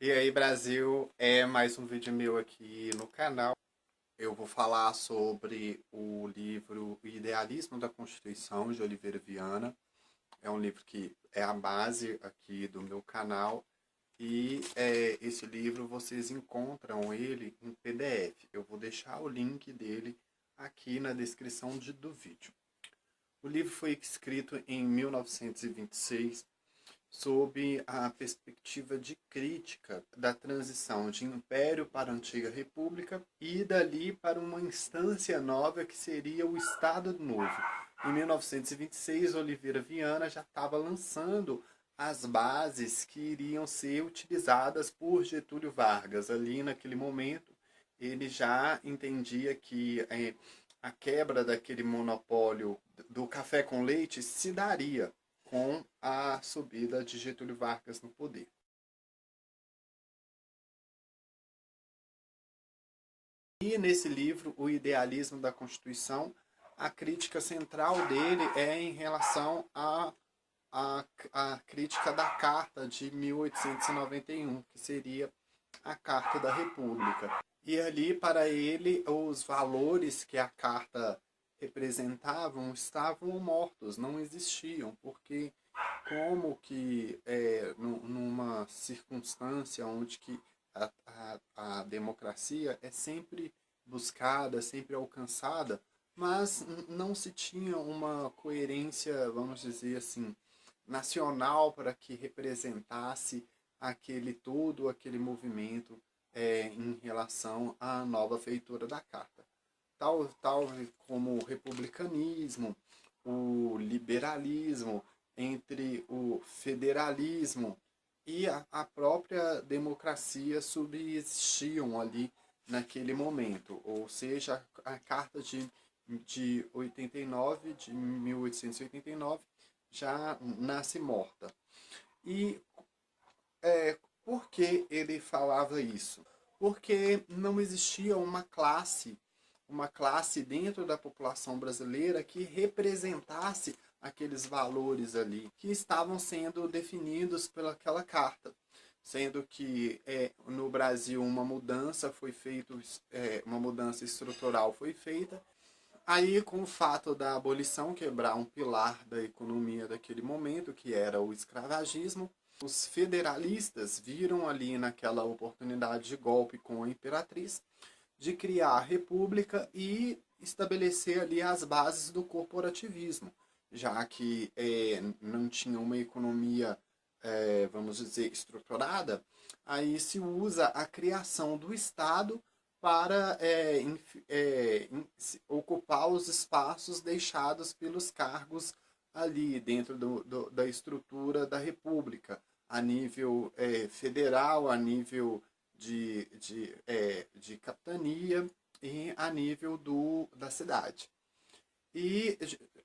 E aí, Brasil, é mais um vídeo meu aqui no canal. Eu vou falar sobre o livro O Idealismo da Constituição, de Oliveira Viana. É um livro que é a base aqui do meu canal. E esse livro vocês encontram ele em PDF. Eu vou deixar o link dele aqui na descrição do vídeo. O livro foi escrito em 1926 sob a perspectiva de crítica da transição de império para a antiga república e dali para uma instância nova que seria o Estado Novo. Em 1926, Oliveira Viana já estava lançando as bases que iriam ser utilizadas por Getúlio Vargas. Ali naquele momento, ele já entendia que a quebra daquele monopólio do café com leite se daria com a subida de Getúlio Vargas no poder. E nesse livro, O Idealismo da Constituição, a crítica central dele é em relação à crítica da Carta de 1891, que seria a Carta da República. E ali, para ele, os valores que a Carta representavam estavam mortos, não existiam, porque como que numa circunstância onde que a democracia é sempre buscada, sempre alcançada, mas não se tinha uma coerência, vamos dizer assim, nacional para que representasse aquele todo, aquele movimento em relação à nova feitura da Carta. Tal como o republicanismo, o liberalismo, entre o federalismo e a própria democracia subsistiam ali naquele momento. Ou seja, a Carta de 89, de 1889, já nasce morta. E por que ele falava isso? Porque não existia uma classe dentro da população brasileira que representasse aqueles valores ali que estavam sendo definidos pelaquela carta. Sendo que no Brasil uma mudança foi feita, uma mudança estrutural foi feita. Aí, com o fato da abolição quebrar um pilar da economia daquele momento, que era o escravagismo, os federalistas viram ali naquela oportunidade de golpe com a imperatriz de criar a república e estabelecer ali as bases do corporativismo, já que não tinha uma economia, vamos dizer, estruturada. Aí se usa a criação do Estado para ocupar os espaços deixados pelos cargos ali dentro da estrutura da república, a nível federal, a nível de capitania e a nível da cidade. E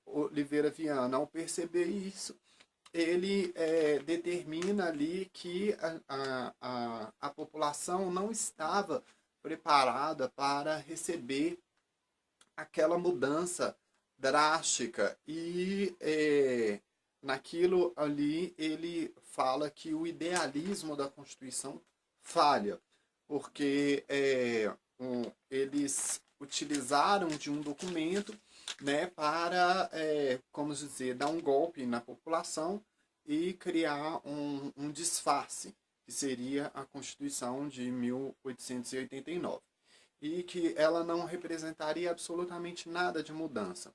Oliveira Viana, ao perceber isso, ele determina ali que a população não estava preparada para receber aquela mudança drástica e naquilo ali ele fala que o idealismo da Constituição falha, porque eles utilizaram de um documento, né, para, como dizer, dar um golpe na população e criar um disfarce, que seria a Constituição de 1889. E que ela não representaria absolutamente nada de mudança.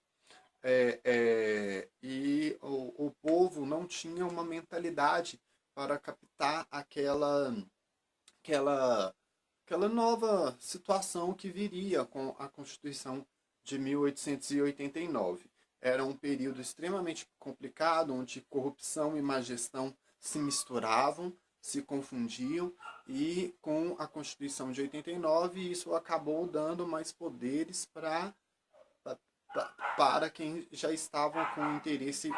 E o povo não tinha uma mentalidade para captar aquela nova situação que viria com a Constituição de 1889. Era um período extremamente complicado, onde corrupção e má gestão se misturavam, se confundiam, e com a Constituição de 89 isso acabou dando mais poderes para quem já estavam com interesse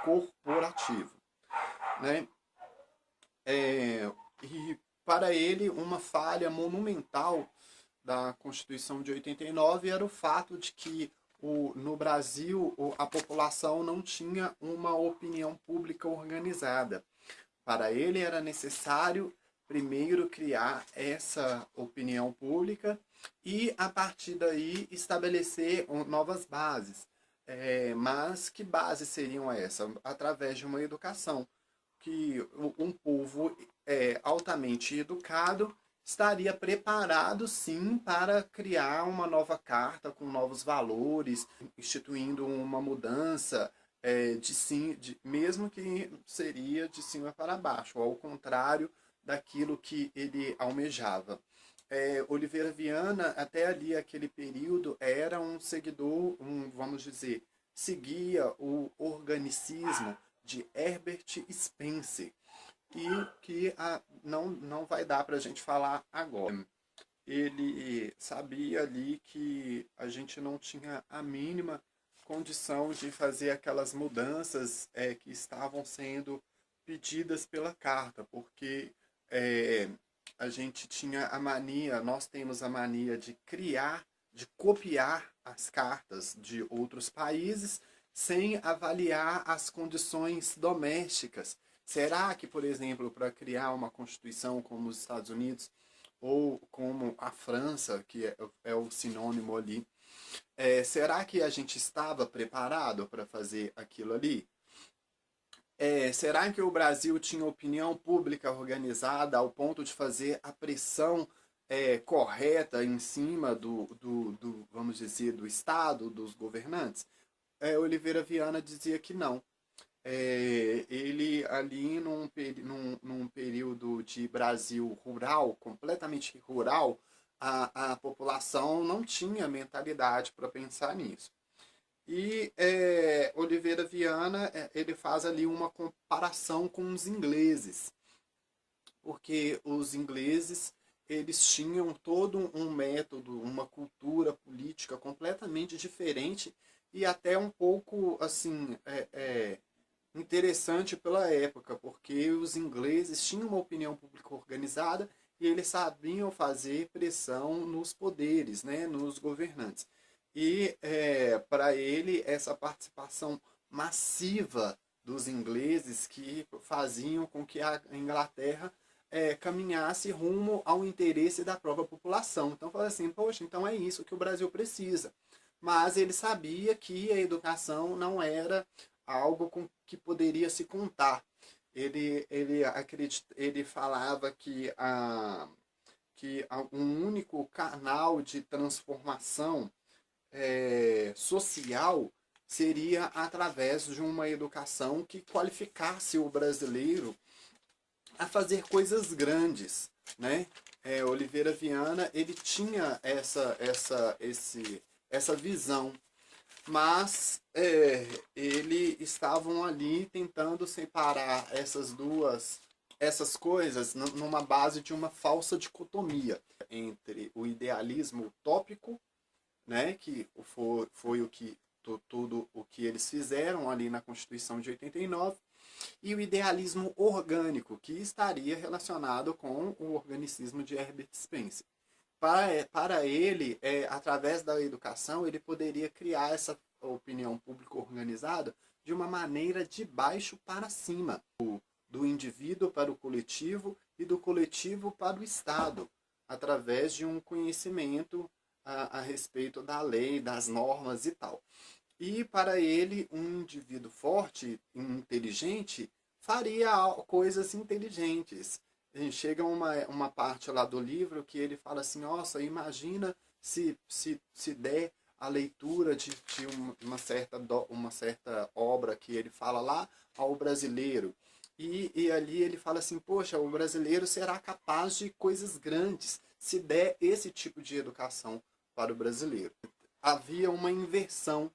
corporativo, né? E para ele, uma falha monumental da Constituição de 89 era o fato de que no Brasil a população não tinha uma opinião pública organizada. Para ele era necessário primeiro criar essa opinião pública e, a partir daí, estabelecer novas bases. Mas que bases seriam essas? Através de uma educação, que um povo altamente educado estaria preparado, sim, para criar uma nova carta com novos valores, instituindo uma mudança mesmo que seria de cima para baixo, ao contrário daquilo que ele almejava. Oliveira Viana, até ali, aquele período, era um seguidor, vamos dizer, seguia o organicismo de Herbert Spencer, e que não vai dar para a gente falar agora. Ele sabia ali que a gente não tinha a mínima condição de fazer aquelas mudanças que estavam sendo pedidas pela carta, porque a gente tinha a mania, nós temos a mania de criar, de copiar as cartas de outros países sem avaliar as condições domésticas. Será que, por exemplo, para criar uma constituição como os Estados Unidos ou como a França, que é o sinônimo ali, será que a gente estava preparado para fazer aquilo ali? Será que o Brasil tinha opinião pública organizada ao ponto de fazer a pressão correta em cima vamos dizer, do Estado, dos governantes? Oliveira Viana dizia que não. Ele ali num período de Brasil rural, completamente rural, a população não tinha mentalidade para pensar nisso. E Oliveira Viana, ele faz ali uma comparação com os ingleses, porque os ingleses, eles tinham todo um método, uma cultura política completamente diferente e até um pouco, assim, interessante pela época, porque os ingleses tinham uma opinião pública organizada e eles sabiam fazer pressão nos poderes, né, nos governantes. E para ele, essa participação massiva dos ingleses que faziam com que a Inglaterra caminhasse rumo ao interesse da própria população. Então, fala assim, poxa, então é isso que o Brasil precisa. Mas ele sabia que a educação não era algo com que poderia se contar. Ele falava que um único canal de transformação social seria através de uma educação que qualificasse o brasileiro a fazer coisas grandes, né? Oliveira Viana, ele tinha essa visão, mas eles estavam ali tentando separar essas coisas numa base de uma falsa dicotomia entre o idealismo utópico, né, que foi tudo o que eles fizeram ali na Constituição de 89, e o idealismo orgânico, que estaria relacionado com o organicismo de Herbert Spencer. Para ele, através da educação, ele poderia criar essa opinião pública organizada de uma maneira de baixo para cima, do indivíduo para o coletivo e do coletivo para o Estado, através de um conhecimento a respeito da lei, das normas e tal. E para ele, um indivíduo forte e inteligente faria coisas inteligentes. Chega uma parte lá do livro que ele fala assim, nossa, imagina se der a leitura de uma certa obra que ele fala lá ao brasileiro. E ali ele fala assim, poxa, o brasileiro será capaz de coisas grandes se der esse tipo de educação para o brasileiro. Havia uma inversão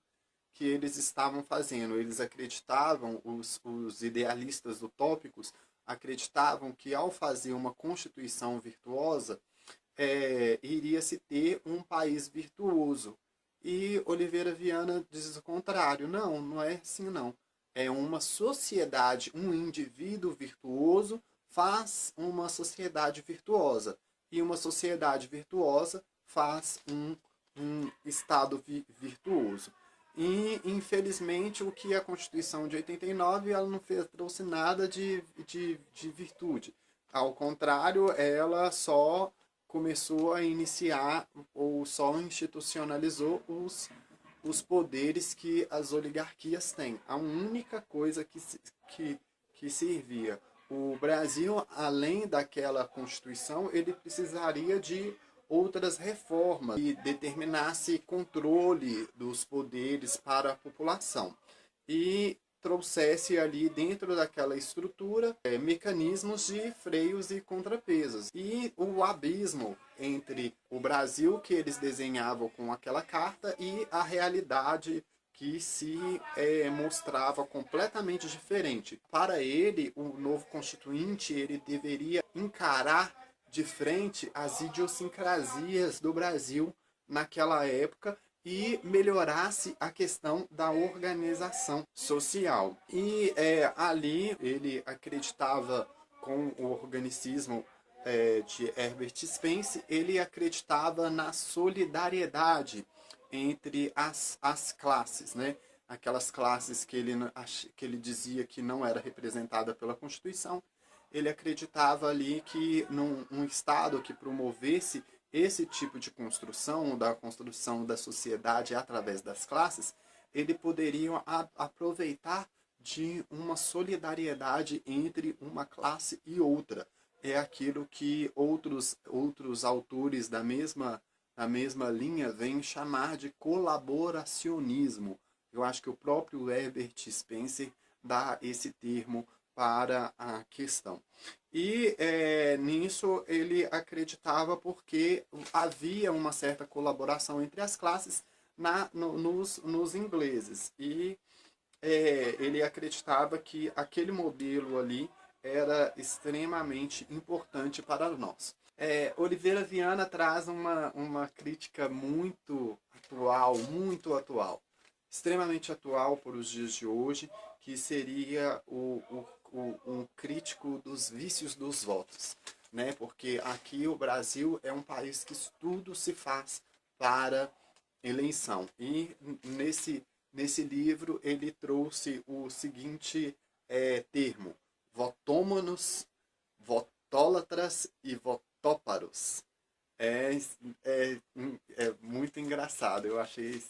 que eles estavam fazendo. Eles acreditavam, os idealistas utópicos acreditavam que ao fazer uma constituição virtuosa, iria se ter um país virtuoso. E Oliveira Viana diz o contrário. Não, não é assim não. É uma sociedade, um indivíduo virtuoso faz uma sociedade virtuosa. E uma sociedade virtuosa faz um Estado virtuoso. E, infelizmente, o que a Constituição de 89, ela não trouxe nada de virtude. Ao contrário, ela só começou a iniciar ou só institucionalizou os poderes que as oligarquias têm. A única coisa que servia. O Brasil, além daquela Constituição, ele precisaria de outras reformas que determinasse controle dos poderes para a população e trouxesse ali dentro daquela estrutura mecanismos de freios e contrapesos. E o abismo entre o Brasil que eles desenhavam com aquela carta e a realidade que se mostrava completamente diferente. Para ele, o novo constituinte ele deveria encarar de frente as idiosincrasias do Brasil naquela época e melhorasse a questão da organização social. E ali ele acreditava com o organicismo de Herbert Spencer, ele acreditava na solidariedade entre as classes, né? Aquelas classes que ele dizia que não era representada pela Constituição. Ele acreditava ali que num Estado que promovesse esse tipo de construção, da construção da sociedade através das classes, ele poderia aproveitar de uma solidariedade entre uma classe e outra. É aquilo que outros autores da mesma linha vêm chamar de colaboracionismo. Eu acho que o próprio Herbert Spencer dá esse termo para a questão. E nisso ele acreditava porque havia uma certa colaboração entre as classes nos ingleses. E ele acreditava que aquele modelo ali era extremamente importante para nós. Oliveira Viana traz uma crítica muito atual, extremamente atual para os dias de hoje, que seria um crítico dos vícios dos votos, né? Porque aqui o Brasil é um país que tudo se faz para eleição. E nesse livro ele trouxe o seguinte termo: votômanos, votólatras e votóparos. É, é muito engraçado. Eu achei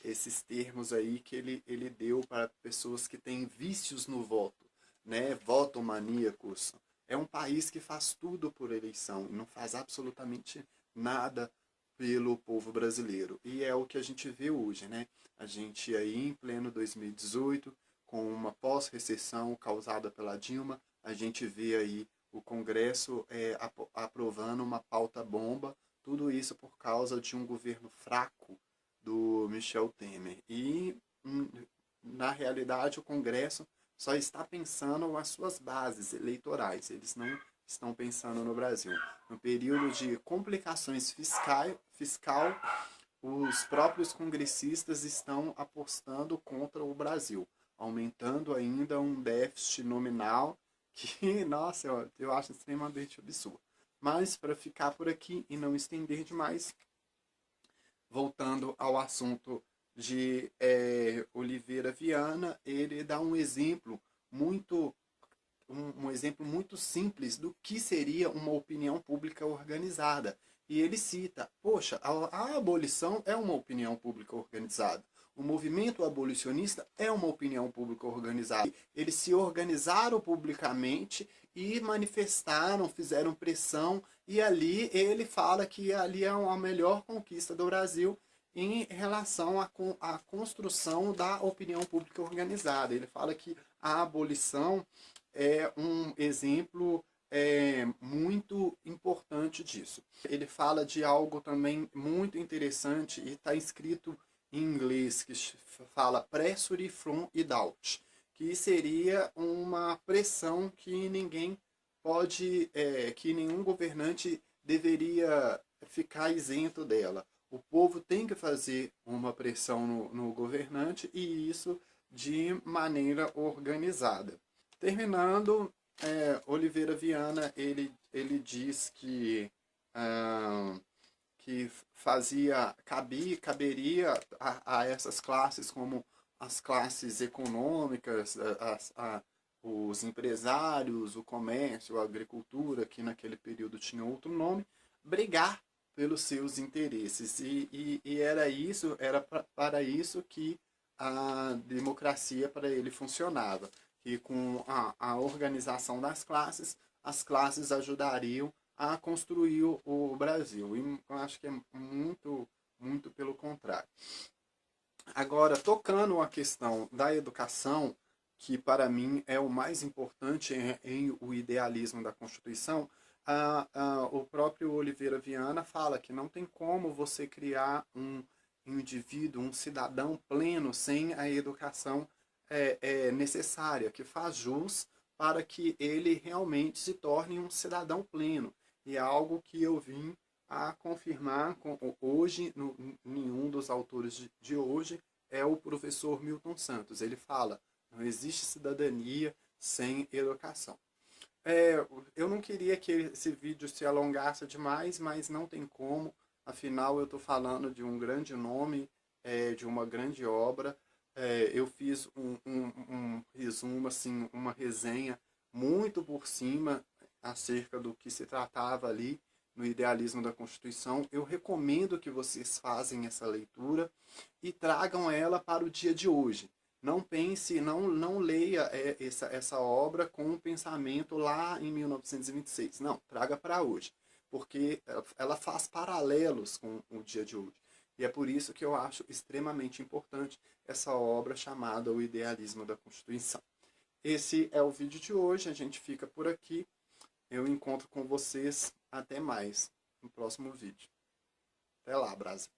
esses termos aí que ele deu para pessoas que têm vícios no voto, né? Votomaníacos. É um país que faz tudo por eleição e não faz absolutamente nada pelo povo brasileiro. E é o que a gente vê hoje, né? A gente aí em pleno 2018, com uma pós-recessão causada pela Dilma, a gente vê aí o Congresso aprovando uma pauta bomba, tudo isso por causa de um governo fraco do Michel Temer. E, na realidade, o Congresso só está pensando nas suas bases eleitorais, eles não estão pensando no Brasil. No período de complicações fiscal, os próprios congressistas estão apostando contra o Brasil, aumentando ainda um déficit nominal que, nossa, eu acho extremamente absurdo. Mas, para ficar por aqui e não estender demais, voltando ao assunto de Oliveira Viana, ele dá um exemplo muito simples do que seria uma opinião pública organizada. E ele cita, poxa, a abolição é uma opinião pública organizada. O movimento abolicionista é uma opinião pública organizada. Eles se organizaram publicamente e manifestaram, fizeram pressão, e ali ele fala que ali é a melhor conquista do Brasil em relação à construção da opinião pública organizada. Ele fala que a abolição é um exemplo muito importante disso. Ele fala de algo também muito interessante e está escrito em inglês, que fala pressure from without, que seria uma pressão que ninguém pode, que nenhum governante deveria ficar isento dela. O povo tem que fazer uma pressão no governante, e isso de maneira organizada. Terminando, Oliveira Viana ele diz que caberia a essas classes, como as classes econômicas, os empresários, o comércio, a agricultura, que naquele período tinha outro nome, brigar pelos seus interesses. E era isso, era para isso que a democracia para ele funcionava. Que com a organização das classes, as classes ajudariam a construir o Brasil. E eu acho que é muito pelo contrário. Agora, tocando a questão da educação, que para mim é o mais importante em o idealismo da Constituição, o próprio Oliveira Viana fala que não tem como você criar um indivíduo, um cidadão pleno sem a educação necessária, que faz jus para que ele realmente se torne um cidadão pleno. E é algo que eu vim a confirmar hoje, em um dos autores de hoje, é o professor Milton Santos. Ele fala, não existe cidadania sem educação. Eu não queria que esse vídeo se alongasse demais, mas não tem como. Afinal, eu estou falando de um grande nome, de uma grande obra. Eu fiz um resumo, assim, uma resenha muito por cima acerca do que se tratava ali no idealismo da Constituição. Eu recomendo que vocês façam essa leitura e tragam ela para o dia de hoje. Não pense, não leia essa obra com um pensamento lá em 1926. Não, traga para hoje, porque ela faz paralelos com o dia de hoje. E é por isso que eu acho extremamente importante essa obra chamada O Idealismo da Constituição. Esse é o vídeo de hoje, a gente fica por aqui. Eu encontro com vocês até mais no próximo vídeo. Até lá, Brasil.